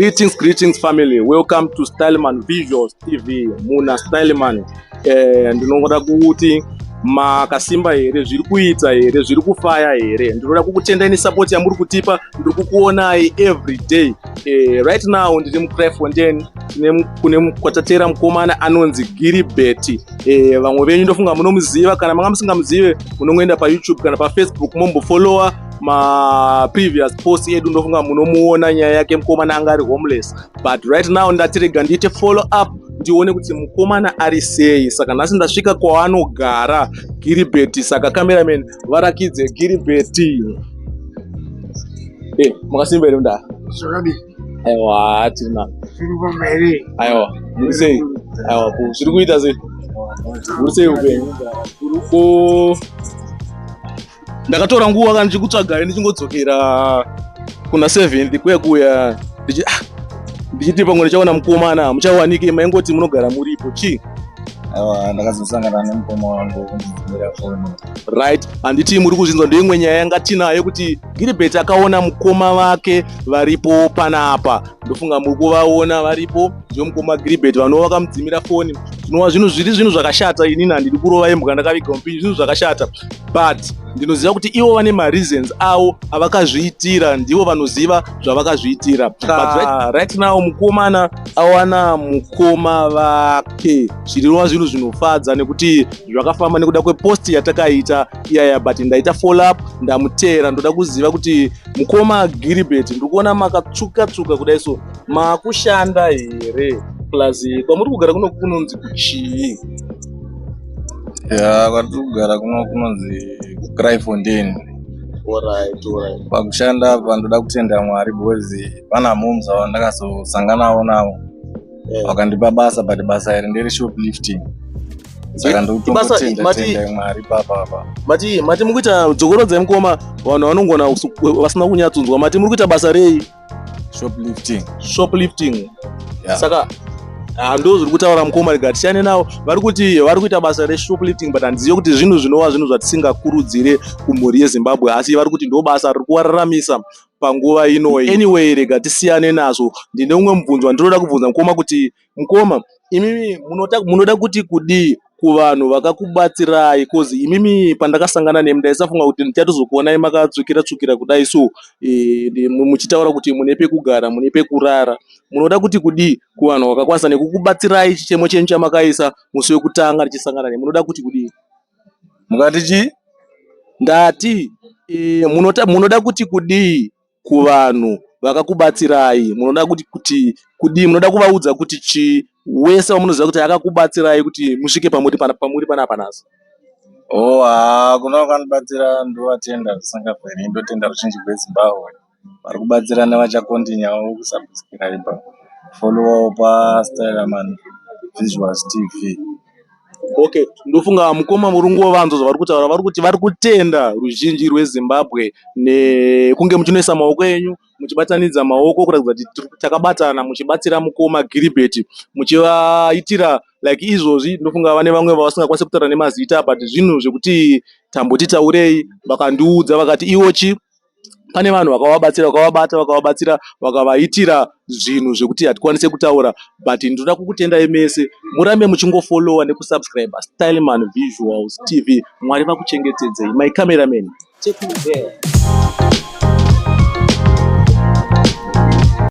Greetings family. Welcome to Styleman Visuals TV. Muna Styleman. Ndinoda kuti makasimba here, zviri kuita here, zviri kufaya here. Ndinoda kukutendai support yamuri kutipa, ndiri kukuonai every day. Right now ndiri muCapetown kune kwatatera mukomana anonzi Gilbert. Vamwe venyu ndofunga munomuziva, kana manga musingamuzive munongoenda pa YouTube kana pa Facebook mombofollowa ma previous post edu ndofunga munomuona nyaya yake mukomana anga ari homeless. But right now ndatirega ndiite follow up ndione kuti mukomana ari sei. Saka nhasi ndasvika kwaanogara Gilbert. Saka cameraman varakidze Gilbert. Makasimba here nda. Zvakadi. Aiwa tina. Zviri pamhere. Aiwa. Muri sei? Aiwa ku zviri kuita sei? Muri sei upenyu? Ko ndakatora nguva kana ndichikutsvagai ndichingodzokera kuna 7th kwekuya ndichiti pamwe ndichaona mukomana muchawanike maingoti munogara muripo chi. Aiwa ndakazosangana nemukoma wangu kundidzimira foni. Right, handiti muri kuzvinzwa ndeimwe nyaya yanga tinayo kuti Gilbert akaona mukoma vake varipo panapa. Ndofunga muri kuvaona varipo, ndiyo mukoma Gilbert vanova vakamudzimira foni. Zvinova zvinhu zvakashata. Inini handidi kurova imbwa ndakaviga mupinyi, zvinhu zvakashata. But ndinoziva kuti ivo vane mareasons avo avakazviitira, ndivo vanoziva zvavakazviitira. But right now mukomana awana mukoma vake. Zvinova zvinhu zvinofadza nekuti zvakafamba nekuda kwepost yatakaita iyaya. But ndaita follow up, ndamutera, ndoda kuziva kuti mukoma Gilbert ndiri kuona makatsvuka kudai so makushanda here plus kwamuri kugara kuno kunonzi kuchii? Kwatiri kugara kuno kunonzi Capetown. Alright. Pakushanda apa ndoda kutenda Mwari because pana moms vandakazosanganawo navo vakandipa basa, but basa iri ndere shoplifting. Saka ndokutenda Mwari papa. Mati mukuita dzokorodza yemukoma vanhu vanongona vasina kunyatsonzwa. Mati muri kuita basa rei? Shoplifting. Yeah. Saka ndo zviri kutaura mukoma rigatishane navo. Vari kuti vari kuita basa reshoplifting, but handizivi kuti zvinhu zvinova zvinhu zvatisingakurudzire kumhuri yeZimbabwe, asi vari kuti ndo basa riri kuvararamisa panguva inoyi. Anyway, rega tisiyane nazvo. Ndine umwe mubvunzo wandinoda kubvunza mukoma kuti mukoma imimi munoda kuti kudii kuvanhu vakakubatsirai? Cause imimi pandakasangana nemi ndaisafunga kuti ndichatozokuonai makatsvukira kudai so muchitaura kuti mune pekugara, mune pekurara. Munoda kuti kudii kuvanhu vakakwanisa nekukubatsirai chichemo chenyu chamakaisa musi wekutanga tichisangana nemi? Munoda kuti kudii? Mukati chi? Ndati munoda kuti kudii kuvanhu vakakubatsirai? Munoda kuti kudii? Munoda kuvaudza kuti chi wese wamunoziva kuti akakubatsirai kuti musvike pamuri panapa nhasi? Kuna vakandibatsira ndovatenda zvisingabviri, ndotenda ruzhinji rweZimbabwe vari kubatsira nevachakontinyawo kusubscribe follow paStyleman Visuals TV. Okay, ndofunga mukoma muri ngovanzwa zvavari kutaura. Vari kuti vari kutenda ruzhinji rweZimbabwe nekunge muchinoisa maoko enyu, muchibatanidza maoko kuratidza kuti takabatana, muchibatsira mukoma Gilbert, muchivaitira like izvozvi. Ndofunga vane vamwe vavasingakwanisi kutaura nemazita, but zvinhu zvekuti tambotitaurei vakandiudza vakati iwochi pane vanhu vakavabatsira, vakavabatsira, vakavaitira zvinhu zvekuti hatikwanise kutaura. But ndoda kukutendai mese murambe muchingofollowa nekusubscribe Styleman Visuals TV. Mwari vakuchengetedzei. My cameraman, take me there.